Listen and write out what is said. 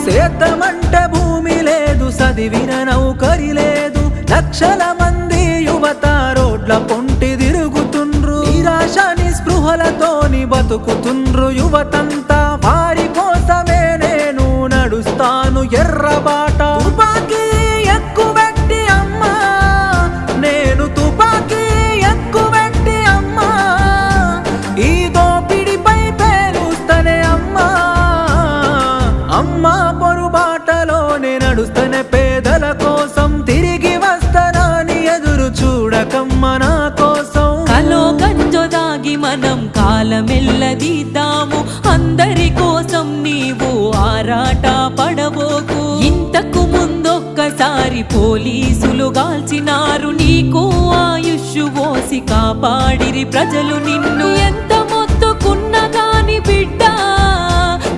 సేద్దామంటే భూమి లేదు, చదివిన నౌకరి లేదు, లక్షల మంది యువత రోడ్ల పొంటి తిరుగుతుండ్రు, నిరాశ నిస్పృహలతోని బతుకుతుండ్రు యువతంతా. వారి కోసమే నేను నడుస్తాను ఎర్రబాట. తుపాకీ ఎక్కువెట్టి అమ్మా, నేను తుపాకీ ఎక్కువెట్టి అమ్మా, ఈ దోపిడిపై పేలుస్తనే అమ్మా. అమ్మా పొరుబాటలోనే నడుస్తనే పేదల కోసం, తిరిగి వస్తానని ఎదురు చూడకమ్మ నా కోసం. కలో గంజో దాగి మనం కాలమెల్లదీద్దాము, అందరి కోసం నీవు ఆరాట పడబోకు. ఇంతకు ముందొక్కసారి పోలీసులు గాల్చినారు, నీకు ఆయుష్ పోసి కాపాడిరి ప్రజలు నిన్ను. ఎంత